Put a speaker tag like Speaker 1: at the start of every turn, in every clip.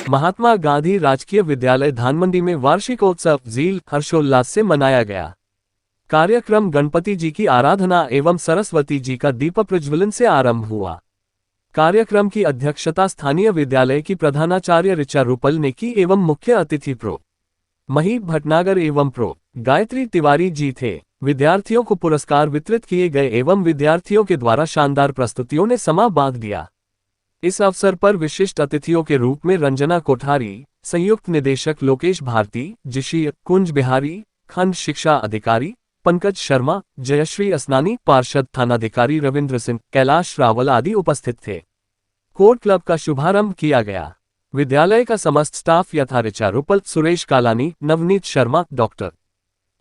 Speaker 1: महात्मा गांधी राजकीय विद्यालय धानमंडी में वार्षिकोत्सव जील हर्षोल्लास से मनाया गया। कार्यक्रम गणपति जी की आराधना एवं सरस्वती जी का दीप प्रज्वलन से आरंभ हुआ। कार्यक्रम की अध्यक्षता स्थानीय विद्यालय की प्रधानाचार्य ऋचा रूपल ने की एवं मुख्य अतिथि प्रो महीप भटनागर एवं प्रो गायत्री तिवारी जी थे। विद्यार्थियों को पुरस्कार वितरित किए गए एवं विद्यार्थियों के द्वारा शानदार प्रस्तुतियों ने समा बांध दिया। इस अवसर पर विशिष्ट अतिथियों के रूप में रंजना कोठारी, संयुक्त निदेशक लोकेश भारती, जिशी कुंज बिहारी, खंड शिक्षा अधिकारी पंकज शर्मा, जयश्री असनानी, पार्षद थानाधिकारी रविंद्र सिंह, कैलाश रावल आदि उपस्थित थे। कोर्ट क्लब का शुभारंभ किया गया। विद्यालय का समस्त स्टाफ यथा ऋचा रूपल, सुरेश कालानी, नवनीत शर्मा, डॉक्टर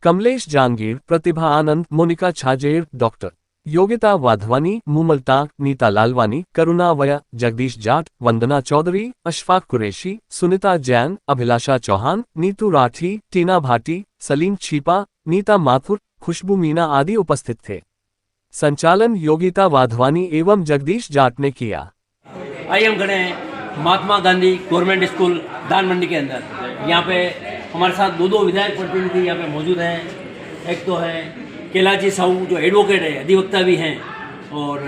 Speaker 1: कमलेश जांगीर, प्रतिभा आनंद, मोनिका छाजेर, डॉक्टर योगिता वाधवानी, मूमल टांक, नीता लालवानी, करुणा वया, जगदीश जाट, वंदना चौधरी, अशफाक कुरैशी, सुनीता जैन, अभिलाषा चौहान, नीतू राठी, टीना भाटी, सलीम छिपा, नीता माथुर, खुशबू मीना आदि उपस्थित थे। संचालन योगिता वाधवानी एवं जगदीश जाट ने किया।
Speaker 2: आइए हम खड़े हैं महात्मा गांधी गवर्नमेंट स्कूल धानमंडी के अंदर। यहाँ पे हमारे साथ दो विधायक प्रतिनिधि यहाँ पे मौजूद हैं। एक तो है कैलाश जी साहू जो एडवोकेट है, अधिवक्ता भी हैं और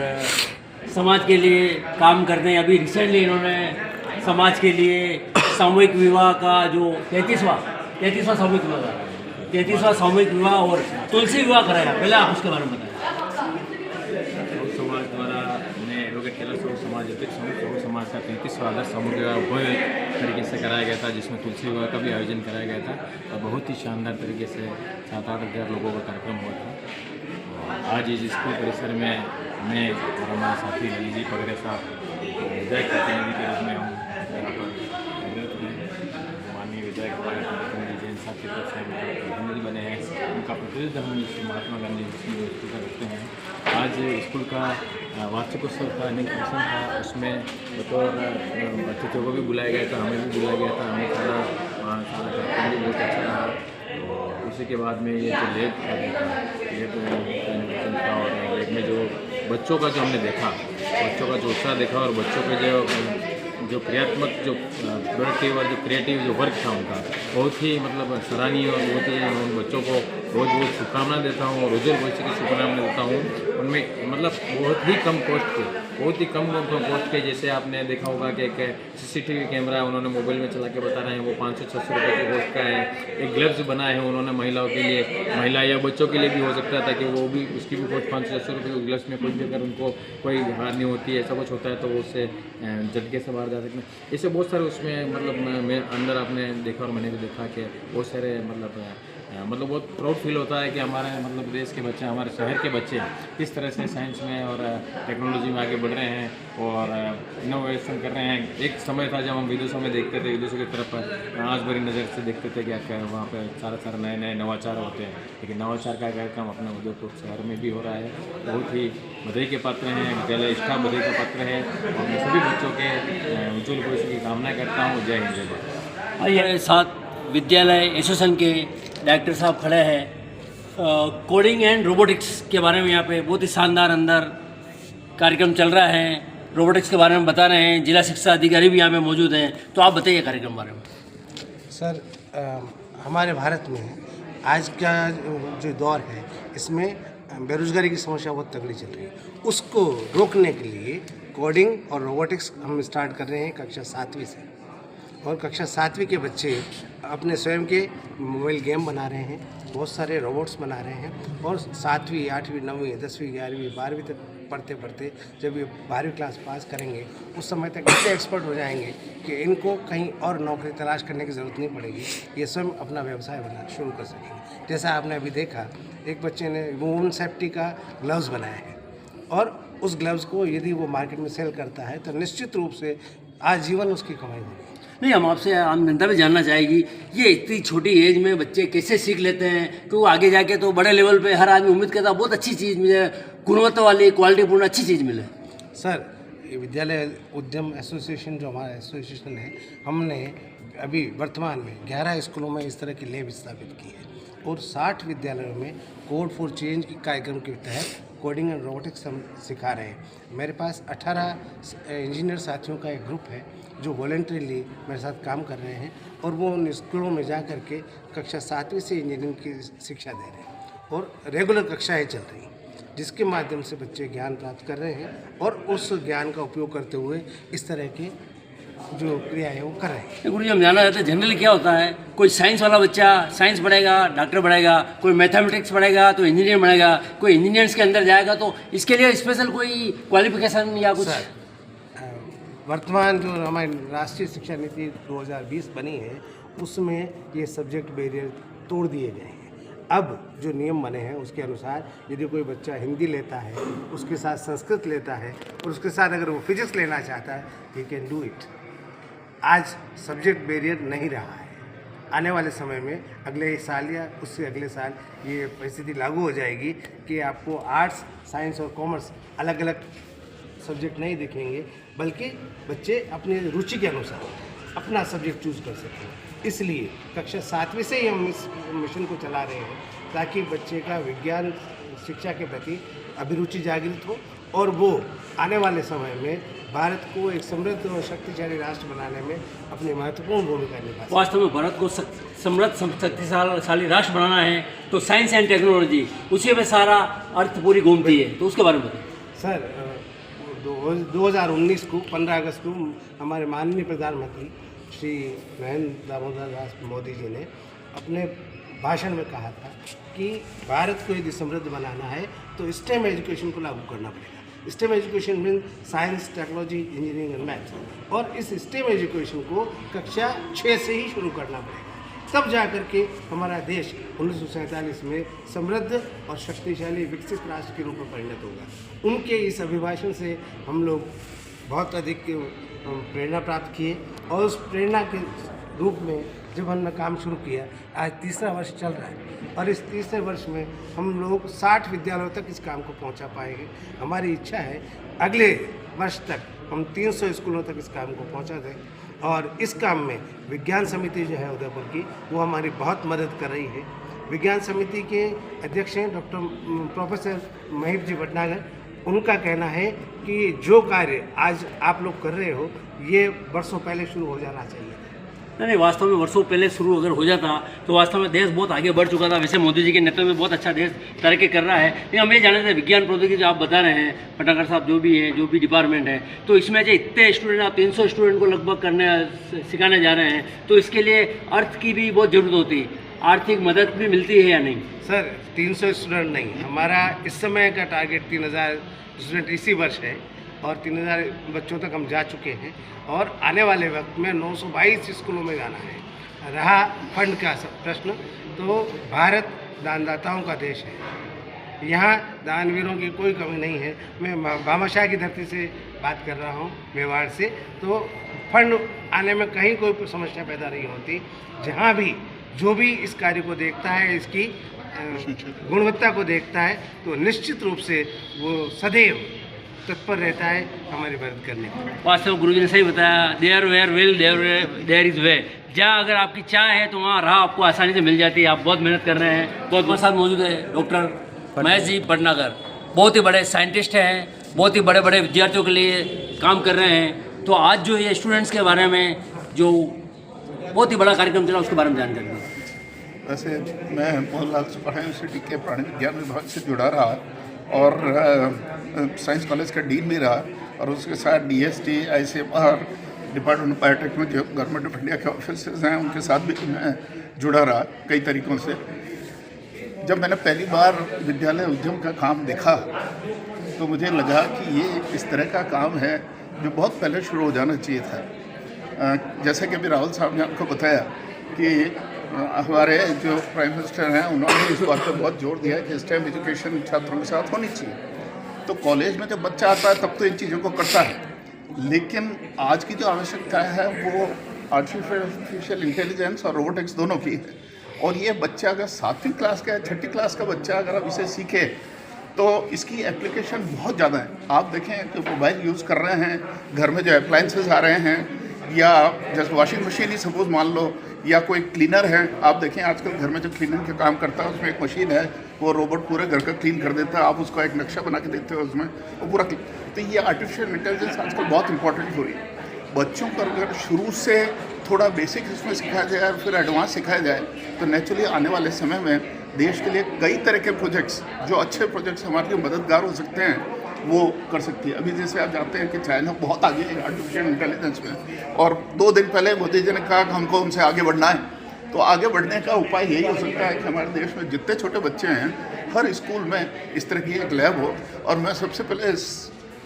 Speaker 2: समाज के लिए काम करते हैं। अभी रिसेंटली इन्होंने समाज के लिए सामूहिक विवाह का जो 33वां सामूहिक विवाह और तुलसी विवाह कराया। पहले आप उसके बारे में बताएं।
Speaker 3: समाज द्वारा मैं एडवोकेट कैलाश साहू समाज समाज का 33वां आदर्श सामूहिक विवाह भव्य तरीके से कराया गया था, जिसमें तुलसी विवाह का भी आयोजन कराया गया था और बहुत ही शानदार तरीके से 7-8 हज़ार लोगों का कार्यक्रम हुआ था। आज इस स्कूल परिसर में मैं और हमारे साथी ललित जी पगरे साहब विधायक प्रतिनिधि के रूप में हूँ यहाँ पर माननीय विधायक हमारे प्रतिनिधि जैन साहब की तरफ से प्रतिनिधि बने हैं। उनका प्रतिनिधित्व हम महात्मा गांधी स्कूल का करते हैं। आज स्कूल का वार्षिकोत्सव का अनेक फंक्शन था, उसमें बतौर अतिथियों को भी बुलाया गया था, हमें भी बुलाया गया था। हमें सारा कार्यक्रम भी बहुत अच्छा रहा। उसी के बाद में ये जो लेब था और लेब में जो बच्चों का जो हमने देखा, बच्चों का जो उत्साह देखा और बच्चों के जो क्रियात्मक जो प्रोडक्टिव और जो क्रिएटिव जो वर्क था उनका बहुत ही मतलब सराहनीय और बहुत ही उन बच्चों को बहुत बहुत शुभकामनाएं देता हूँ और उज्जवल भविष्य की शुभकामनाएं देता हूँ। उनमें मतलब बहुत ही कम कॉस्ट के जैसे आपने देखा होगा कि एक CCTV कैमरा उन्होंने मोबाइल में चला के बता रहे हैं, वो 500-600 रुपये के कॉस्ट का है। एक ग्लव्स बनाए हैं उन्होंने महिलाओं के लिए, महिला या बच्चों के लिए भी हो सकता था कि वो भी उसकी भी कॉस्ट 500-600 रुपये के ग्लव्स में कोई भी अगर उनको कोई हानि होती है, ऐसा कुछ होता है तो वो उससे झटके से बाहर जा सकते हैं। ऐसे बहुत सारे उसमें मतलब मैं अंदर आपने देखा और मैंने भी देखा कि बहुत सारे मतलब बहुत प्राउड फील होता है कि हमारे मतलब देश के बच्चे, हमारे शहर के बच्चे किस तरह से साइंस में और टेक्नोलॉजी में आगे बढ़ रहे हैं और इनोवेशन कर रहे हैं। एक समय था जब हम विदेशों में देखते थे, विदेशों की तरफ आँच भरी नज़र से देखते थे कि वहाँ पर सारा नए नवाचार होते हैं, लेकिन नवाचार का कार्यक्रम अपने उदयपुर शहर में भी हो रहा है। बहुत ही बधाई के पात्र हैं, विद्यालय स्टाफ बधाई का पात्र है और मैं सभी बच्चों के उज्ज्वल भविष्य की कामना करता हूँ। जय हिंद, जय भारत।
Speaker 2: आइए साथ विद्यालय एसोसिएशन के डायरेक्टर साहब खड़े हैं। कोडिंग एंड रोबोटिक्स के बारे में यहाँ पे बहुत ही शानदार अंदर कार्यक्रम चल रहा है। रोबोटिक्स के बारे में बता रहे हैं, जिला शिक्षा अधिकारी भी यहाँ पे मौजूद हैं। तो आप बताइए कार्यक्रम के बारे में।
Speaker 4: सर, हमारे भारत में आज का जो दौर है इसमें बेरोजगारी की समस्या बहुत तगड़ी चल रही है। उसको रोकने के लिए कोडिंग और रोबोटिक्स हम स्टार्ट कर रहे हैं कक्षा 7वीं से। और कक्षा 7वीं के बच्चे अपने स्वयं के मोबाइल गेम बना रहे हैं, बहुत सारे रोबोट्स बना रहे हैं और 7वीं, 8वीं, 9वीं, 10वीं, 11वीं, 12वीं तक पढ़ते जब ये 12वीं क्लास पास करेंगे उस समय तक इतने एक्सपर्ट हो जाएंगे कि इनको कहीं और नौकरी तलाश करने की ज़रूरत नहीं पड़ेगी। ये स्वयं अपना व्यवसाय बनाना शुरू कर सकेंगे। जैसा आपने अभी देखा, एक बच्चे ने वुमेन सेफ्टी का ग्लव्स बनाया है और उस ग्लव्स को यदि वो मार्केट में सेल करता है तो निश्चित रूप से आजीवन उसकी कमाई होगी।
Speaker 2: नहीं, हम आपसे आम जनता भी जानना चाहेगी, ये इतनी छोटी एज में बच्चे कैसे सीख लेते हैं कि वो आगे जाके तो बड़े लेवल पे हर आदमी उम्मीद करता है बहुत अच्छी चीज़ मिले, गुणवत्ता वाली क्वालिटीपूर्ण अच्छी चीज़ मिले।
Speaker 4: सर, ये विद्यालय उद्यम एसोसिएशन जो हमारा एसोसिएशन है, हमने अभी वर्तमान में 11 स्कूलों में इस तरह की लैब स्थापित की है और 60 विद्यालयों में कोड फॉर चेंज के कार्यक्रम के तहत कोडिंग एंड रोबोटिक्स हम सिखा रहे हैं। मेरे पास 18 इंजीनियर साथियों का एक ग्रुप है जो वॉलंटरीली मेरे साथ काम कर रहे हैं और वो उन स्कूलों में जा कर के कक्षा 7वीं से इंजीनियरिंग की शिक्षा दे रहे हैं और रेगुलर कक्षाएं चल रही हैं, जिसके माध्यम से बच्चे ज्ञान प्राप्त कर रहे हैं और उस ज्ञान का उपयोग करते हुए इस तरह के जो क्रिया है वो कर रहे हैं।
Speaker 2: गुरु जी, हम जानना चाहते हैं जनरली क्या होता है, कोई साइंस वाला बच्चा साइंस पढ़ेगा, डॉक्टर बनेगा, कोई मैथमेटिक्स पढ़ेगा तो इंजीनियर बनेगा, कोई इंजीनियर्स के अंदर जाएगा, तो इसके लिए स्पेशल कोई क्वालिफिकेशन या कुछ?
Speaker 4: वर्तमान जो हमारी राष्ट्रीय शिक्षा नीति 2020 बनी है उसमें ये सब्जेक्ट बैरियर तोड़ दिए गए हैं। अब जो नियम बने हैं उसके अनुसार यदि कोई बच्चा हिंदी लेता है, उसके साथ संस्कृत लेता है और उसके साथ अगर वो फिजिक्स लेना चाहता है, ही कैन डू इट। आज सब्जेक्ट बैरियर नहीं रहा है। आने वाले समय में अगले साल या उससे अगले साल ये परिस्थिति लागू हो जाएगी कि आपको आर्ट्स, साइंस और कॉमर्स अलग अलग सब्जेक्ट नहीं दिखेंगे, बल्कि बच्चे अपनी रुचि के अनुसार अपना सब्जेक्ट चूज कर सकें। इसलिए कक्षा 7वीं से ही हम इस मिशन को चला रहे हैं ताकि बच्चे का विज्ञान शिक्षा के प्रति अभिरुचि जागृत हो और वो आने वाले समय में भारत को एक समृद्ध और शक्तिशाली राष्ट्र बनाने में अपनी महत्वपूर्ण भूमिका निभा।
Speaker 2: वास्तव में भारत को समृद्ध शक्तिशाली राष्ट्र बनाना है तो साइंस एंड टेक्नोलॉजी उसी में सारा अर्थ पूरी घूमती है, तो उसके बारे में बताइए।
Speaker 4: सर, 2019 को 15 अगस्त को हमारे माननीय प्रधानमंत्री श्री नरेंद्र दामोदर दास मोदी जी ने अपने भाषण में कहा था कि भारत को यदि समृद्ध बनाना है तो स्टेम एजुकेशन को लागू करना पड़ेगा। Stem education mean science, technology, engineering and maths, और इस स्टेम एजुकेशन को कक्षा 6 से ही शुरू करना पड़ेगा। तब जा कर के हमारा देश 1947 में समृद्ध और शक्तिशाली विकसित राष्ट्र के रूप में परिणत होगा। उनके इस अभिभाषण से हम लोग बहुत अधिक प्रेरणा प्राप्त किए और उस प्रेरणा के रूप में जब हमने काम शुरू किया, आज तीसरा वर्ष चल रहा है और इस तीसरे वर्ष में हम लोग 60 विद्यालयों तक इस काम को पहुंचा पाएंगे। हमारी इच्छा है अगले वर्ष तक हम 300 स्कूलों तक इस काम को पहुंचा दें और इस काम में विज्ञान समिति जो है उदयपुर की, वो हमारी बहुत मदद कर रही है। विज्ञान समिति के अध्यक्ष हैं डॉक्टर प्रोफेसर महीप जी भटनागर। उनका कहना है कि जो कार्य आज आप लोग कर रहे हो ये वर्षों पहले शुरू हो जाना चाहिए।
Speaker 2: नहीं, वास्तव में वर्षों पहले शुरू अगर हो जाता तो वास्तव में देश बहुत आगे बढ़ चुका था। वैसे मोदी जी के नेतृत्व में बहुत अच्छा देश तरक्की कर रहा है। लेकिन हम ये जानते थे विज्ञान प्रौद्योगिकी जो आप बता रहे हैं, भटनागर साहब जो भी है, जो भी डिपार्टमेंट है, तो इसमें जो इतने स्टूडेंट, आप 300 स्टूडेंट को लगभग सिखाने जा रहे हैं, तो इसके लिए अर्थ की भी बहुत ज़रूरत होती है। आर्थिक मदद भी मिलती है या नहीं?
Speaker 4: सर, 300 स्टूडेंट नहीं, हमारा इस समय का टारगेट 3000 स्टूडेंट इसी वर्ष है और 3000 बच्चों तक हम जा चुके हैं और आने वाले वक्त में 922 स्कूलों में जाना है। रहा फंड का प्रश्न, तो भारत दानदाताओं का देश है, यहाँ दानवीरों की कोई कमी नहीं है। मैं भामाशाह की धरती से बात कर रहा हूँ, मेवाड़ से, तो फंड आने में कहीं कोई समस्या पैदा नहीं होती। जहाँ भी जो भी इस कार्य को देखता है, इसकी गुणवत्ता को देखता है, तो निश्चित रूप से वो सदैव तत्पर रहता है हमारी मदद करने में।
Speaker 2: वास्तव में गुरुजी ने सही बताया, there where will there is way. जहाँ अगर आपकी चाह है तो वहाँ राह आपको आसानी से मिल जाती है। आप बहुत मेहनत कर रहे हैं। बहुत हमारे साथ मौजूद है डॉक्टर महेश जी भटनागर, बहुत ही बड़े साइंटिस्ट हैं, बहुत ही बड़े बड़े विद्यार्थियों के लिए काम कर रहे हैं। तो आज जो ये स्टूडेंट्स के बारे में जो बहुत ही बड़ा कार्यक्रम चला, उसके बारे में जानकारी दें।
Speaker 5: वैसे मैं मोहनलाल सुपरहा यूनिवर्सिटी के प्राणी विज्ञान विभाग से जुड़ा रहा और साइंस कॉलेज का डीन भी रहा और उसके साथ DST, ICMR, department of biotechnology, जो गवर्नमेंट ऑफ इंडिया के ऑफिस हैं, उनके साथ भी मैं जुड़ा रहा कई तरीक़ों से। जब मैंने पहली बार विद्यालय उद्यम का काम देखा तो मुझे लगा कि ये इस तरह का काम है जो बहुत पहले शुरू हो जाना चाहिए था। जैसे कि अभी राहुल साहब ने आपको बताया कि हमारे जो प्राइम मिनिस्टर हैं, उन्होंने इस बात पर बहुत जोर दिया कि स्टेम एजुकेशन छात्रों के साथ होनी चाहिए। तो कॉलेज में जब बच्चा आता है तब तो इन चीज़ों को करता है, लेकिन आज की जो आवश्यकता है वो आर्टिफिशियल इंटेलिजेंस और रोबोटिक्स दोनों की है। और ये बच्चा अगर 7वीं क्लास का या 6ठी क्लास का बच्चा अगर अब इसे सीखे तो इसकी एप्लीकेशन बहुत ज़्यादा है। आप देखें कि मोबाइल यूज़ कर रहे हैं, घर में जो अप्लाइंसेस आ रहे हैं, या जैसे वॉशिंग मशीन ही सपोज मान लो, या कोई क्लीनर है। आप देखें आजकल घर में जो क्लीनिंग का काम करता है उसमें एक मशीन है, वो रोबोट पूरे घर का क्लीन कर देता है। आप उसको एक नक्शा बना के देते हो उसमें वो पूरा तो ये आर्टिफिशियल इंटेलिजेंस आजकल बहुत इंपॉर्टेंट हो रही है। बच्चों को अगर शुरू से थोड़ा बेसिक इसमें सिखाया जाए और फिर एडवांस सिखाया जाए तो नेचुरली आने वाले समय में देश के लिए कई तरह के प्रोजेक्ट्स, जो अच्छे प्रोजेक्ट्स हमारे लिए मददगार हो सकते हैं, वो कर सकती है। अभी जैसे आप जानते हैं कि चाइना बहुत आगे है आर्टिफिशियल इंटेलिजेंस में, और 2 दिन पहले मोदी जी ने कहा कि हमको उनसे आगे बढ़ना है। तो आगे बढ़ने का उपाय यही हो सकता है कि हमारे देश में जितने छोटे बच्चे हैं, हर स्कूल में इस तरह की एक लैब हो। और मैं सबसे पहले इस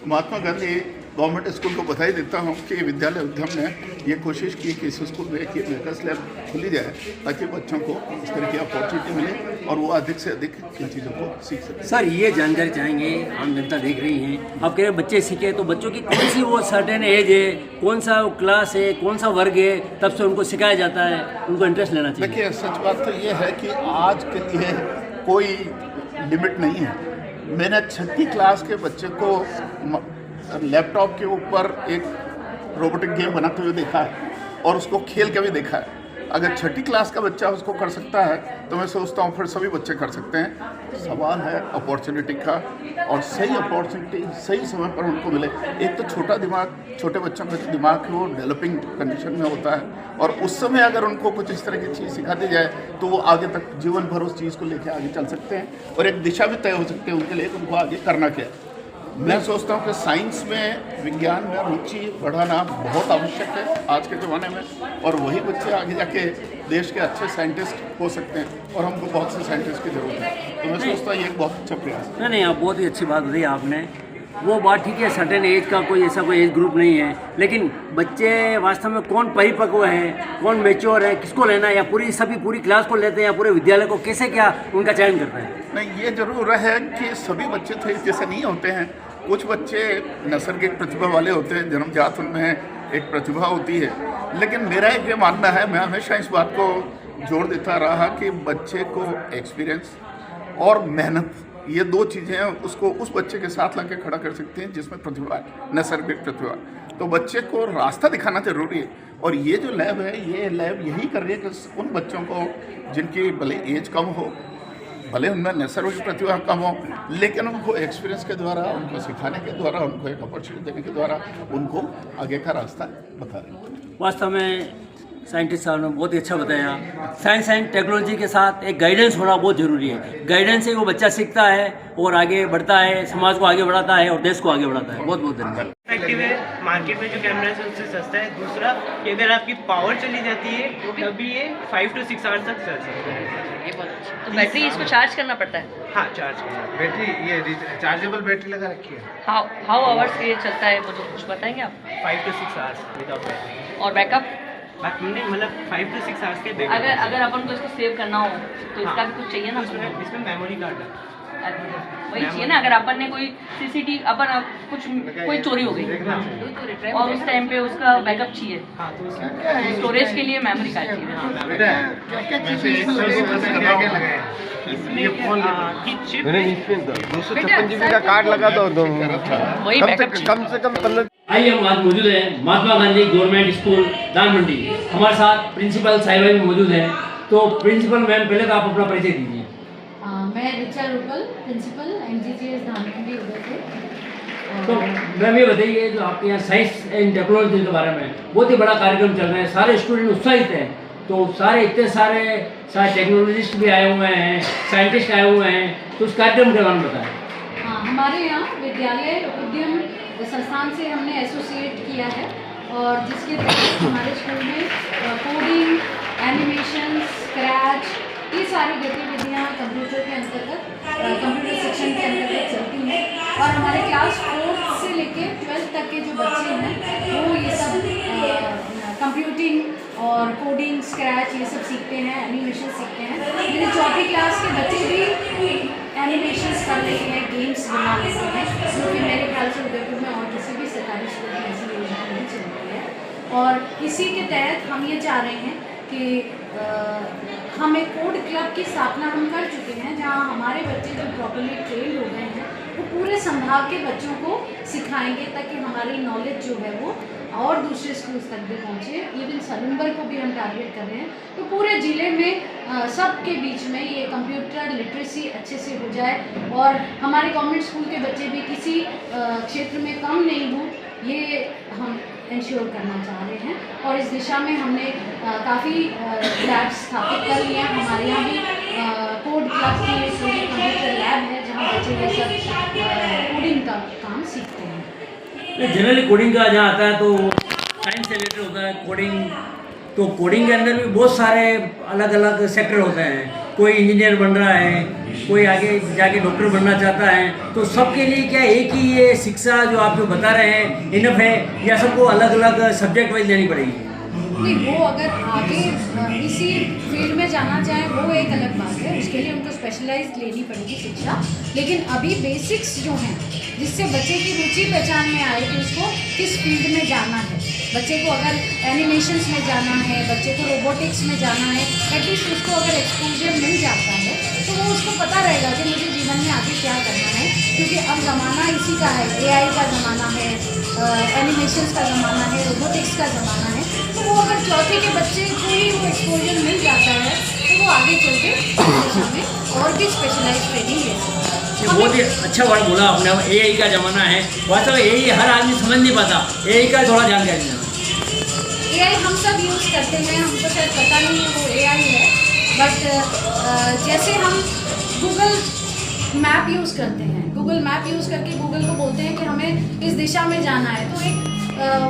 Speaker 5: महात्मा गांधी गवर्नमेंट स्कूल को बधाई देता हूँ कि विद्यालय उद्यम ने ये कोशिश की कि इस स्कूल में एक मेकर्स लैब खुली जाए, ताकि बच्चों को इस तरह की अपॉर्चुनिटी मिले और वो अधिक से अधिक इन चीज़ों को सीख सकें।
Speaker 2: सर ये जानकारी चाहेंगे, आम जनता देख रही हैं, आप कह रहे हैं बच्चे सीखे, तो बच्चों की कौन सी वो सर्टेन एज है, कौन सा क्लास है, कौन सा वर्ग है, तब से उनको सिखाया जाता है, उनको इंटरेस्ट लेना चाहिए?
Speaker 5: देखिए, सच बात तो ये है कि आज के लिए कोई लिमिट नहीं है। मैंने 6ठी क्लास के बच्चे को लैपटॉप के ऊपर एक रोबोटिक गेम बनाते हुए देखा है और उसको खेल के भी देखा है। अगर 6ठी क्लास का बच्चा उसको कर सकता है तो मैं सोचता हूँ फिर सभी बच्चे कर सकते हैं। सवाल है अपॉर्चुनिटी का, और सही अपॉर्चुनिटी सही समय पर उनको मिले। एक तो छोटा दिमाग, छोटे बच्चों का दिमाग है वो डेवलपिंग कंडीशन में होता है, और उस समय अगर उनको कुछ इस तरह की चीज़ सिखा दी जाए तो वो आगे तक जीवन भर उस चीज़ को लेकर आगे चल सकते हैं और एक दिशा भी तय हो सकती है उनके लिए, उनको आगे करना क्या है। मैं सोचता हूँ कि साइंस में, विज्ञान में रुचि बढ़ाना बहुत आवश्यक है आज के ज़माने में, और वही बच्चे आगे जाके देश के अच्छे साइंटिस्ट हो सकते हैं, और हमको बहुत से साइंटिस्ट की ज़रूरत है। तो मैं सोचता हूँ ये एक बहुत अच्छा प्रयास है।
Speaker 2: नहीं, आप बहुत ही अच्छी बात बताई आपने। वो बात ठीक है, सर्टेन एज का कोई ऐसा कोई एज ग्रुप नहीं है, लेकिन बच्चे वास्तव में कौन परिपक्व है, कौन मैच्योर है, किसको लेना है, या पूरी क्लास को लेते हैं या पूरे विद्यालय को, कैसे क्या उनका चयन करते हैं?
Speaker 5: नहीं, ये जरूर है कि सभी बच्चे तो एक जैसे नहीं होते हैं। कुछ बच्चे नैसर्गिक प्रतिभा वाले होते हैं, जन्मजात उनमें एक प्रतिभा होती है। लेकिन मेरा एक ये मानना है, मैं हमेशा इस बात को जोर देता रहा कि बच्चे को एक्सपीरियंस और मेहनत, ये 2 चीज़ें उसको उस बच्चे के साथ लाके खड़ा कर सकती हैं जिसमें प्रतिभा है, नैसर्गिक प्रतिभा। तो बच्चे को रास्ता दिखाना जरूरी है, और ये जो लैब है, ये लैब यही कर रही है कि उन बच्चों को जिनकी भले एज कम हो, भले उनमें नैसर्गिक प्रतिभा कम हो, लेकिन उनको एक्सपीरियंस के द्वारा, उनको सिखाने के द्वारा, उनको एक अपॉर्चुनिटी देने के द्वारा उनको आगे का रास्ता बता रहे हैं।
Speaker 2: वास्तव में साइंटिस्ट साहब ने बहुत ही अच्छा बताया। साइंस एंड टेक्नोलॉजी के साथ एक गाइडेंस होना बहुत ज़रूरी है। गाइडेंस से वो बच्चा सीखता है और आगे बढ़ता है, समाज को आगे बढ़ाता है और देश को आगे बढ़ाता है। बहुत बहुत धन्यवाद।
Speaker 6: इफेक्टिव है, मार्केट में जो कैमरा है उससे सस्ता है। दूसरा कि अगर आपकी पावर चली जाती है तभी ये 5 to 6 आवर्स तक चल सकता है।
Speaker 7: ये बहुत अच्छा। तो बैटरी इसको चार्ज करना पड़ता है?
Speaker 6: हाँ, चार्ज करना।
Speaker 4: बैटरी ये रिचार्जेबल बैटरी लगा रखी है।
Speaker 7: हाउ आवर्स ये चलता है, मुझे कुछ बताएंगे आप?
Speaker 6: 5 to 6 आवर्स विदाउट बैटरी।
Speaker 7: और बैकअप?
Speaker 6: बाकी नहीं, मतलब 5 to 6 आवर्स के बैकअप।
Speaker 7: अगर अपन को इसको सेव करना हो तो इसका भी कुछ चाहिए ना?
Speaker 6: इसमें मेमोरी कार्ड है।
Speaker 7: वही चाहिए ना, अगर अपन ने कोई सीसीटीवी अपन कुछ कोई चोरी हो गई और उस टाइम पे उसका बैकअप चाहिए, स्टोरेज के लिए मेमोरी कार्ड चाहिए।
Speaker 4: 256 GB का कार्ड लगा दो,
Speaker 7: वही बैकअप
Speaker 4: कम से कम 15।
Speaker 2: आइए हम आज मौजूद हैं महात्मा गांधी गवर्नमेंट स्कूल दान मंडी। हमारे साथ प्रिंसिपल साहिबा भी मौजूद हैं। तो प्रिंसिपल मैम, पहले तो आप अपना परिचय दीजिए।
Speaker 8: मैं रिचा रूपल, प्रिंसिपल MGGS धान मंडी उदयपुर।
Speaker 2: तो मैम ये बताइए, जो आपके यहाँ साइंस एंड टेक्नोलॉजी के बारे में बहुत ही बड़ा कार्यक्रम चल रहा है, सारे स्टूडेंट उत्साहित हैं, तो इतने सारे टेक्नोलॉजिस्ट भी आए हुए हैं, साइंटिस्ट आए हुए हैं, तो उस कार्यक्रम के बारे में बताएं।
Speaker 8: हाँ, हमारे यहाँ विद्यालय उद्यम संस्थान से हमने एसोसिएट किया है, और जिसके तहत हमारे स्कूल में कोडिंग, एनिमेशन, स्क्रैच, ये सारी गतिविधियाँ कंप्यूटर के अंतर्गत, कंप्यूटर सेक्शन के अंतर्गत चलती हैं। और हमारे क्लास 4 से लेके 12 तक के जो बच्चे हैं वो ये सब कंप्यूटिंग और कोडिंग, स्क्रैच ये सब सीखते हैं, एनिमेशन सीखते हैं। मेरे 4ठी क्लास के बच्चे भी एनिमेशंस कर लेते हैं, गेम्स बना लेते हैं, जो कि मेरे ख्याल से उदयपुर में और किसी भी सरकारी स्कूल में ऐसी योजना नहीं चल रही है। और इसी के तहत हम ये चाह रहे हैं कि हम एक कोड क्लब की स्थापना हम कर चुके हैं, जहाँ हमारे बच्चे जो प्रॉपर्ली ट्रेन हो गए हैं वो पूरे संभाग के बच्चों को सिखाएंगे, ताकि हमारी नॉलेज जो है वो और दूसरे स्कूल्स तक भी पहुँचे। इवन सलूम्बर को भी हम टारगेट कर रहे हैं, तो पूरे ज़िले में सबके बीच में ये कंप्यूटर लिटरेसी अच्छे से हो जाए, और हमारे गवर्नमेंट स्कूल के बच्चे भी किसी क्षेत्र में कम नहीं हों, ये हम इंश्योर करना चाह रहे हैं और इस दिशा में हमने काफ़ी लैब्स स्थापित कर लिए हैं। हमारे यहाँ भी कोड क्लब की पूरी कंप्यूटर लैब है जहाँ बच्चे ये सब कोडिंग का काम सीखते हैं।
Speaker 2: जनरली कोडिंग का जहाँ आता है तो साइंस से रिलेटेड होता है कोडिंग, तो कोडिंग के अंदर भी बहुत सारे अलग अलग सेक्टर होते हैं। कोई इंजीनियर बन रहा है, कोई आगे जाके डॉक्टर बनना चाहता है, तो सबके लिए क्या एक ही ये शिक्षा जो आप जो बता रहे हैं इनफ है या सबको अलग अलग सब्जेक्ट वाइज लेनी पड़ेगी?
Speaker 8: नहीं, वो अगर आगे इसी फील्ड में जाना चाहें वो एक अलग बात है, उसके लिए उनको स्पेशलाइज लेनी पड़ेगी शिक्षा। लेकिन अभी बेसिक्स जो हैं जिससे बच्चे की रुचि पहचान में आए कि उसको किस फील्ड में जाना है। बच्चे को अगर एनिमेशंस में जाना है, बच्चे को रोबोटिक्स में जाना है, एटलीस्ट उसको अगर एक्सपोजर मिल जाता है तो वो उसको पता रहेगा कि मुझे जीवन में आगे क्या करना है। क्योंकि अब ज़माना इसी का है, AI का ज़माना है, एनिमेशंस का ज़माना है, रोबोटिक्स का ज़माना है। तो वो अगर चौथे के बच्चे को ही वो एक्सपोजर मिल जाता है तो वो आगे चल के दिशा में और भी स्पेशलाइज ट्रेनिंग ले सकता है।
Speaker 2: बहुत ही अच्छा वर्ड बोला आपने। AI का ज़माना है, वास्तव में AI हर आदमी समझ नहीं पाता, AI का थोड़ा जानकारी देना।
Speaker 8: AI हम सब यूज़ करते हैं, हमको शायद पता नहीं है वो AI है, बट जैसे हम गूगल मैप यूज़ करते हैं, गूगल मैप यूज़ करके गूगल को बोलते हैं कि हमें इस दिशा में जाना है, तो एक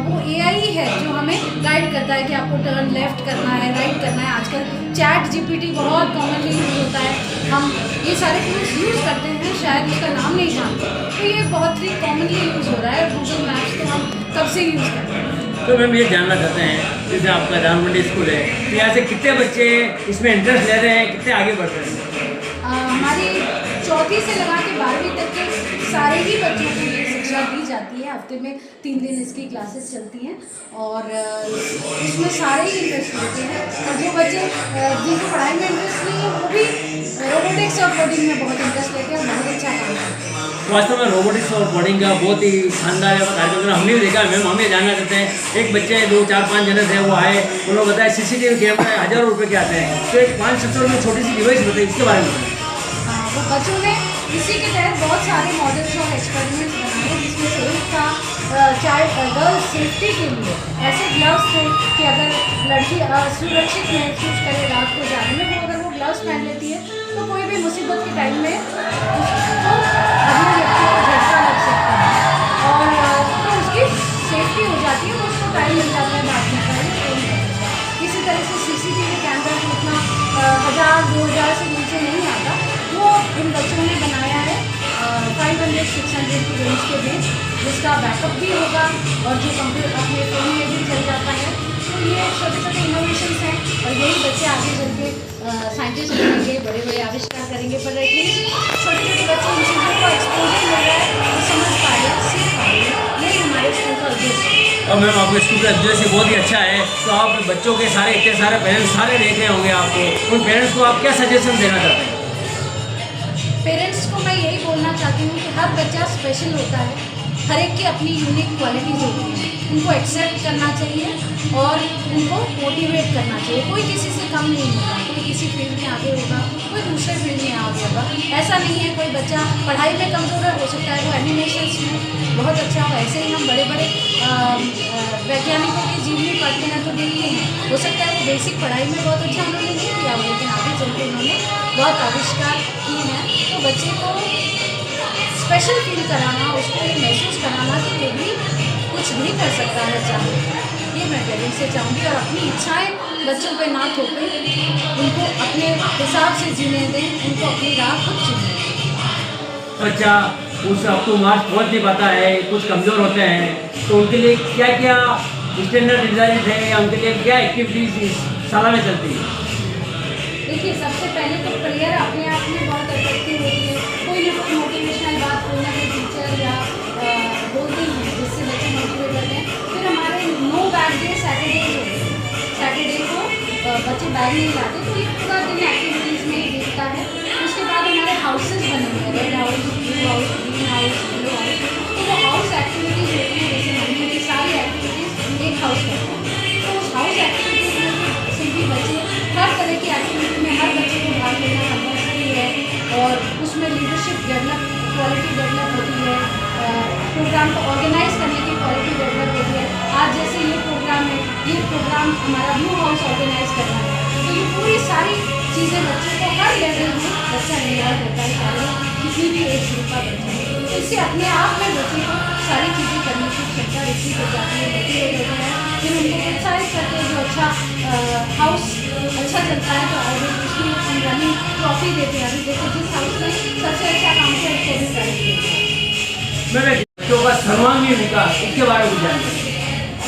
Speaker 8: वो AI ही है जो हमें गाइड करता है कि आपको टर्न लेफ्ट करना है, राइट करना है। आजकल चैट GPT बहुत कॉमनली यूज़ होता है, हम ये सारे टूल्स यूज़ करते हैं, शायद उसका नाम नहीं जानते, तो ये बहुत ही कॉमनली यूज़ हो रहा है। गूगल मैप्स तो हम कब से यूज़ करते हैं।
Speaker 2: तो मैम ये जानना चाहते हैं जैसे आपका धानमंडी स्कूल है, तो यहाँ से कितने बच्चे इसमें इंटरेस्ट ले रहे हैं, कितने आगे बढ़ रहे हैं?
Speaker 8: हमारी चौथी से लगा के 12वीं तक के सारे ही बच्चों को ये शिक्षा दी जाती है। हफ्ते में 3 दिन इसकी क्लासेस चलती हैं और इसमें सारे ही इंटरेस्ट लेते हैं। और जो बच्चे जिनको पढ़ाई में इंटरेस्ट नहीं है वो भी रोबोटिक्स और कोडिंग में बहुत इंटरेस्ट लेते हैं और बहुत अच्छा काम करते हैं।
Speaker 2: वास्तव में रोबोटिक्स और कोडिंग का बहुत ही शानदार कार्यक्रम हमने भी देखा। मैम हम ये जानना चाहते हैं, एक बच्चे 2 4 5 जने थे वो आए, उन्होंने बताया CCTV कैमरा हज़ारों रुपये के आते हैं, तो एक 5-7 में छोटी सी डिवाइस बताइए इसके बारे में।
Speaker 8: वो बच्चों ने इसी के तहत बहुत सारे मॉडल्स और एक्सपेरिमेंट्स बनाए जिसमें से एक था चाइल्ड गर्ल्स सेफ्टी के लिए ऐसे ग्लव्स थे कि अगर लड़की सुरक्षित महसूस करे रात को जाने में, तो अगर वो ग्लव्स पहन लेती है तो कोई भी मुसीबत के टाइम में उसको अगले व्यक्ति को झटका लग सकता है और तो उसकी सेफ्टी हो जाती है, तो उसको टाइम मिल जाता है बात में। इसी तरह से CCTV कैमरा भी उतना 1000-2000 से नीचे नहीं आता, वो इन बच्चों ने बनाया है 500-600 की रेंज के बीच, जिसका बैकअप भी होगा और जो कंप्यूटर अपने फ़ोन में भी चल जाता है। तो ये छोटे छोटे इनोवेशंस हैं और यही बच्चे आगे चल के साइंटिस्ट बनेंगे, बड़े बड़े आविष्कार करेंगे। पर एटलीस्ट छोटे छोटे बच्चे इन चीज़ों को एक्सपोजर मिल रहा है, वो समझ पा रहे हैं, सीख पा रहे हैं। यही हमारे स्कूल का उद्देश्य है।
Speaker 2: और मैम आपके स्कूल का उद्देश्य बहुत ही अच्छा है, तो आप बच्चों के सारे इतने सारे पेरेंट्स सारे देख रहे होंगे आपको, उन पेरेंट्स को आप क्या सजेशन देना चाहते हैं?
Speaker 8: पेरेंट्स को मैं यही बोलना चाहती हूँ कि हर बच्चा स्पेशल होता है, हर एक की अपनी यूनिक क्वालिटीज़ होती हैं, उनको एक्सेप्ट करना चाहिए और उनको मोटिवेट करना चाहिए। कोई किसी से कम नहीं होगा, कोई किसी फील्ड में आगे होगा, कोई दूसरे फील्ड में आगे होगा। ऐसा नहीं है कोई बच्चा पढ़ाई में कमज़ोर है, हो सकता है वो एनिमेशंस में बहुत अच्छा हो। ऐसे ही हम बड़े बड़े वैज्ञानिकों की जीवनी पढ़ते हैं तो देखते हैं, हो सकता है वो बेसिक पढ़ाई में बहुत अच्छा उन्होंने नहीं किया हो, लेकिन आगे चल के उन्होंने बहुत आविष्कार किए हैं। तो बच्चे को स्पेशल फील कराना, उसको ये महसूस कराना कि वो भी कुछ भी कर सकता है चाहे, ये मैं पेरेंट्स से चाहूँगी। और अपनी इच्छाएं बच्चों पे ना थोपें, उनको अपने हिसाब से जीने दें, उनको अपनी राह खुद चुनने दें।
Speaker 2: बच्चा उस अप टू मार्क्स पहुँच नहीं पाता है, कुछ कमज़ोर होते हैं, तो उनके लिए क्या क्या स्टैंडर्ड निर्धारित है या उनके लिए क्या एक्टिविटीज़ इस साल में चलती है?
Speaker 8: देखिए, सबसे पहले तो प्रेयर अपने आप में बहुत इफेक्टिव होती है। कोई ना कोई मोटिवेशनल बात कोई ना कोई टीचर या बोलते हैं जिससे बच्चे मोटिवेट होते हैं। फिर हमारे नो बैग डे सैटरडेज होते हैं, सैटरडे को बच्चे बैग नहीं लाते, तो ये पूरा दिन एक्टिविटीज़ में ही बीतता है। उसके बाद हमारे हाउसेज बने हुए हैं, red house, blue house, green house, yellow house, तो वो हाउस एक्टिविटीज़ होती हैं। जैसे महीने की सारी एक्टिविटीज़ एक हाउस करता है, तो उस हाउस एक्टिविटीज़ में सिंपली बच्चे हर तरह की एक्टिविटी में हर बच्चे को भाग लेना कंपल्सरी है और उसमें लीडरशिप डेवलप, क्वालिटी डेवलप होती है, प्रोग्राम को ऑर्गेनाइज करने की क्वालिटी डेवलप होती है। आज जैसे ये प्रोग्राम है, ये प्रोग्राम हमारा ब्लू हाउस ऑर्गेनाइज कर रहा है, तो ये पूरी सारी चीज़ें बच्चों को हर लेवल में बच्चा इन्वॉल्व होता है, चाहे किसी भी एज ग्रुप का बच्चा है। तो इससे अपने आप में बच्चे को सारी चीज़ें करने की क्षमता विकसित हो जाती है, मोटिवेट होते हैं। फिर उनको प्रोत्साहित करते हैं, जो अच्छा हाउस अच्छा चलता है तो आगे उसकी हम रनिंग ट्रॉफी देते हैं। अभी जैसे जिस हाउस में सबसे अच्छा काम किया उसको भी प्राइज देते हैं।
Speaker 2: मैंने बच्चों का सर्वांगीण विकास इसके बारे में जानना है।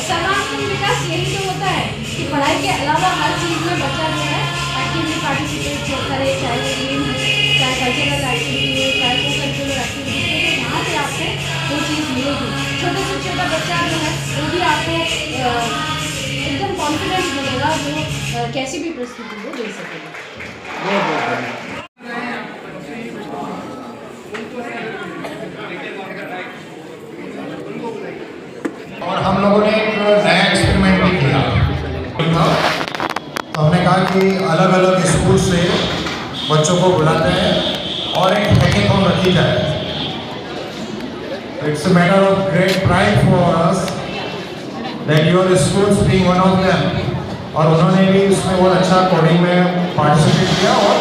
Speaker 8: सर्वांगीण विकास यही तो होता है कि पढ़ाई के अलावा हर चीज़ में बच्चा जो है एक्टिवली पार्टिसिपेट करे, चाहे वो गेम हो, चाहे कल्चरल एक्टिविटी हो, चाहे को कल्चरल एक्टिविटी हो, तो यहाँ से आपको वो चीज़ मिलेगी। छोटे से छोटा बच्चा जो है वो भी आपको एकदम कॉन्फिडेंस मिलेगा, जो कैसी भी परिस्थिति को दे सकेगा।
Speaker 9: और हम लोगों ने एक नया एक्सपेरिमेंट भी किया। तो हमने कहा कि अलग अलग स्कूल से बच्चों को बुलाते हैं और एक हैकेथॉन रखी जाए। It's a matter of great pride for us that your schools being one of them. और उन्होंने भी उसमें बहुत अच्छा कोडिंग में पार्टिसिपेट किया और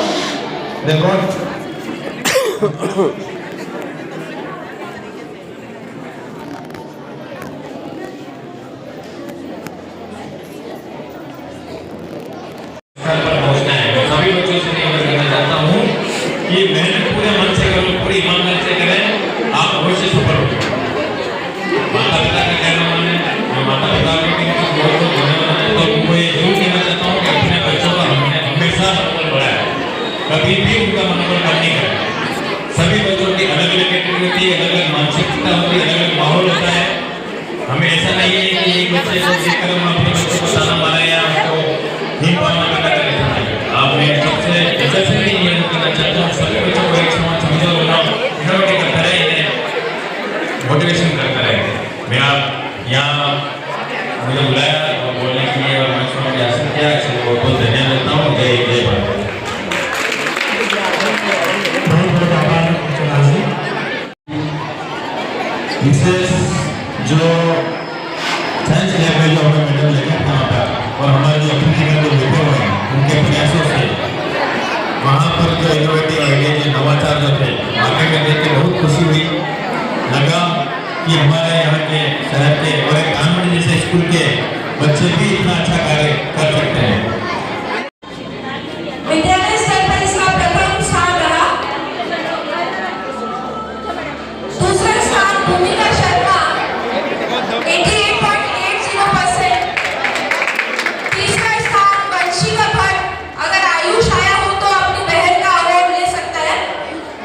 Speaker 9: दे गॉट
Speaker 10: सभी बच्चों से निवेदन करना चाहता हूँ कि मेहनत पूरे मन से करो, पूरी ईमानदारी से करें, आप अवश्य सफल होंगे। माता पिता का कहना माने, मैं माता पिता की बहुत बहुत धन्यवाद है। तो उनको ये जरूर कहना चाहता हूँ कि अपने बच्चों का हमने हमेशा मनोबल बढ़ाया, कभी भी उनका मनोबल कम नहीं करें। सभी बच्चों की अलग अलग कैटेगरी होती है, अलग अलग मानसिकता होती है, अलग अलग माहौल होता है। हमें ऐसा नहीं है कि एक बच्चे को देखकर हम अपने बच्चों को ताना मारे या उनको ही पालना करना चाहिए। आपने सबसे जैसे नहीं ये करना चाहता हूँ, सभी बच्चों को एक समान समझो, इनोवेटिव करता रहे, इन्हें मोटिवेशन करता रहे। मैं आप यहाँ मुझे बुलाया और बोलने के लिए और मैं सुनने की आशा किया, इसलिए बहुत बहुत धन्यवाद देता हूँ। जय जय भारत। विशेष जो साइंस लैब में जो हमें मेडल लेकर वहाँ पर और हमारे जो अतिथि जो बैठे हुए हैं उनके प्रयासों से वहाँ पर जो इनोवेटिव आइडिया जो नवाचार जो थे आगे में देख के बहुत खुशी हुई। लगा कि हमारे यहाँ के शहर के और एक धानमंडी जैसे स्कूल के बच्चे भी इतना अच्छा कार्य कर सकते हैं।
Speaker 11: विद्यालय स्तर पर इसका प्रथम स्थान रहा। दूसरा स्थान भूमिका शर्मा 88.80%। तीसरा स्थान वंशिका भट्ट, अगर आयुष आया हो तो अपनी बहन का अवार्ड ले सकता है।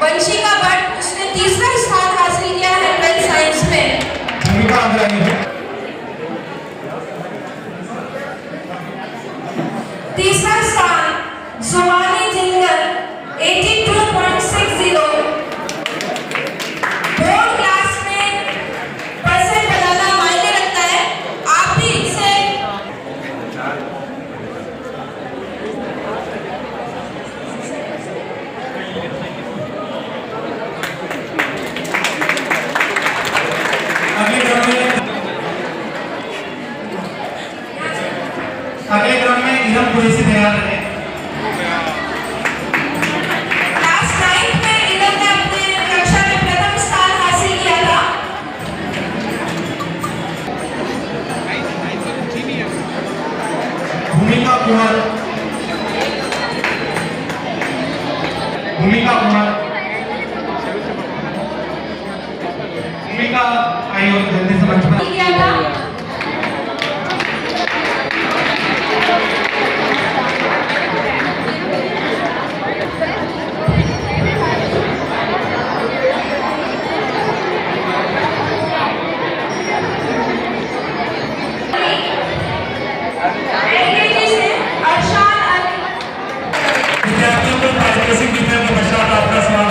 Speaker 11: वंशिका भट्ट, उसने तीसरा स्थान हासिल किया है 12th साइंस में। तीसरा स्थान सुहानी जिंदल 82.60। बोर्ड क्लास में परसेंट बनाना मायने रखता है। आप भी इनसे
Speaker 9: अगले क्रम में इरम कुरैशी तैयार रहे।
Speaker 11: क्लास 9 में इरम ने अपने कक्षा में प्रथम स्थान हासिल किया था।
Speaker 9: भूमिका कुमार आयु जल्दी से मंच पर
Speaker 11: किया था।
Speaker 9: विद्यार्थियों को पारितोषिक देने के पश्चात आपका स्वागत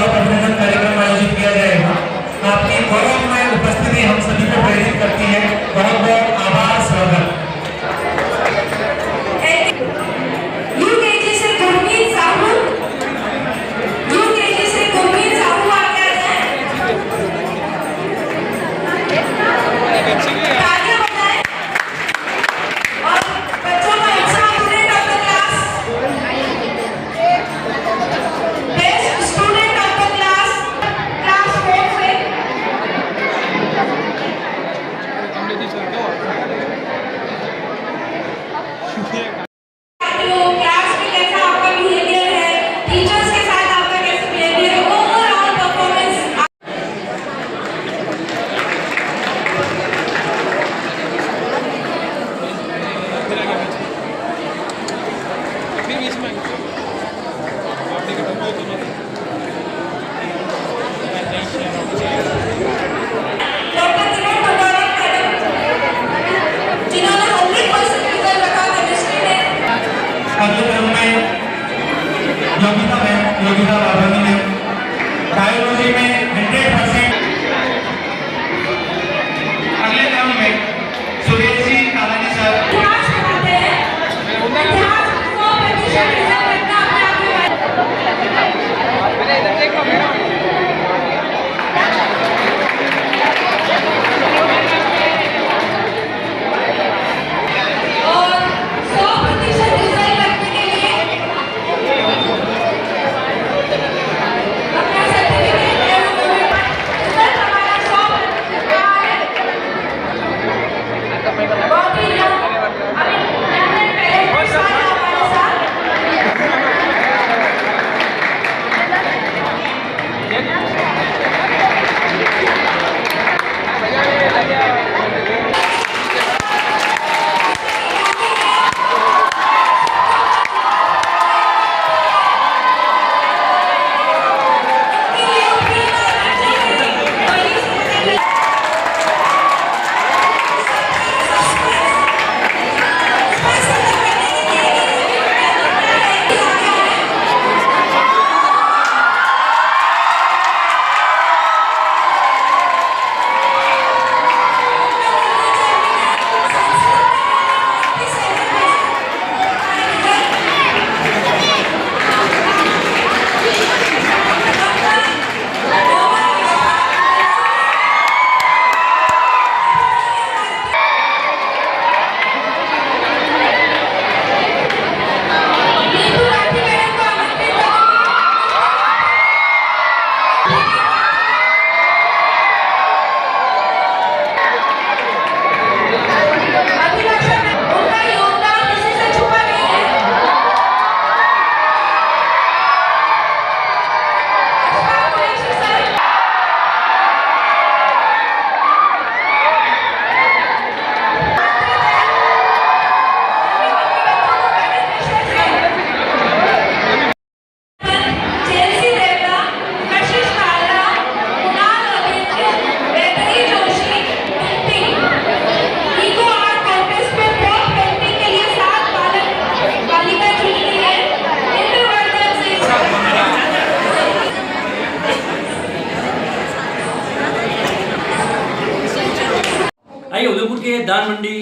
Speaker 2: दान मंडी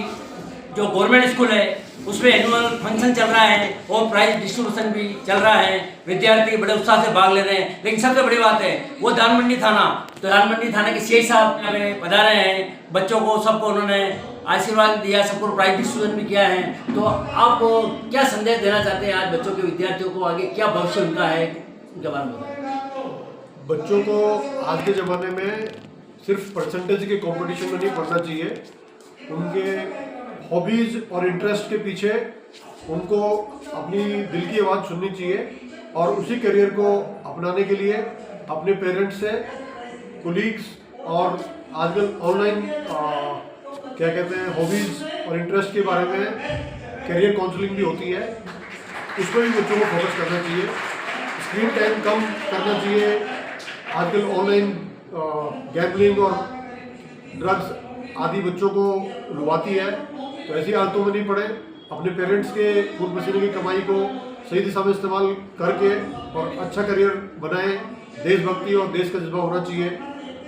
Speaker 2: जो गवर्नमेंट स्कूल है उसमें एनुअल फंक्शन चल रहा है और प्राइज डिस्ट्रीब्यूशन भी चल रहा है। विद्यार्थी बड़े उत्साह से भाग ले रहे हैं। लेकिन सबसे बड़ी बात है वो दान मंडी थाना, तो दान मंडी थाना के सीआई साहब यहाँ पे पधारे हैं। बच्चों को सबको उन्होंने आशीर्वाद दिया, सबको प्राइज डिस्ट्रीब्यूशन भी किया है। तो आप क्या संदेश देना चाहते हैं आज बच्चों के, विद्यार्थियों को, आगे क्या भविष्य उनका है, उनके बारे में बताएं।
Speaker 12: बच्चों को आज के ज़माने में सिर्फ परसेंटेज के कंपटीशन में नहीं पढ़ना चाहिए, उनके हॉबीज़ और इंटरेस्ट के पीछे उनको अपनी दिल की आवाज़ सुननी चाहिए और उसी करियर को अपनाने के लिए अपने पेरेंट्स से, कोलीग्स और आजकल ऑनलाइन क्या कहते हैं हॉबीज़ और इंटरेस्ट के बारे में करियर काउंसलिंग भी होती है, उस पर भी बच्चों को फोकस करना चाहिए। स्क्रीन टाइम कम करना चाहिए। आजकल ऑनलाइन गैम्बलिंग और ड्रग्स आदि बच्चों को लुभाती है, तो ऐसी हालतों में नहीं पड़े। अपने पेरेंट्स के खून पसीने की कमाई को सही दिशा में इस्तेमाल करके और अच्छा करियर बनाएं। देशभक्ति और देश का जज्बा होना चाहिए।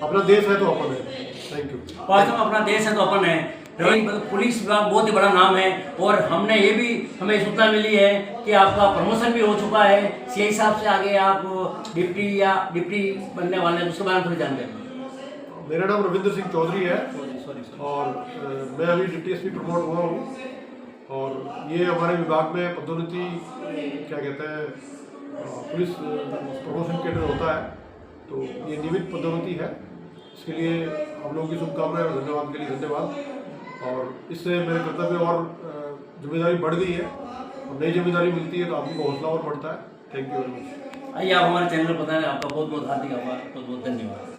Speaker 12: अपना देश है तो अपन है। Thank you.
Speaker 2: वास्तव में अपना देश है तो अपन है। पुलिस विभाग बहुत ही बड़ा नाम है और हमने ये भी हमें सूचना मिली है कि आपका प्रमोशन भी हो चुका है। सीआई साहब से आगे आप डिप्टी बनने वाले हैं, उसके बारे में थोड़ी जानते हैं।
Speaker 12: मेरा नाम रविंद्र सिंह चौधरी है और मैं अभी डिप्टी एसपी प्रमोट हुआ हूँ और ये हमारे विभाग में पदोन्नति क्या कहते हैं पुलिस प्रमोशन केडर होता है, तो ये नियमित पदोन्नति है। इसके लिए हम लोगों की शुभकामनाएं और धन्यवाद के लिए धन्यवाद। और इससे मेरे कर्तव्य और जिम्मेदारी बढ़ गई है और नई जिम्मेदारी मिलती है तो आदमी को हौसला और बढ़ता है। Thank you very much.
Speaker 2: आइए आप हमारे चैनल पर बताएं। आपका बहुत बहुत हार्दिक आभार, बहुत बहुत धन्यवाद।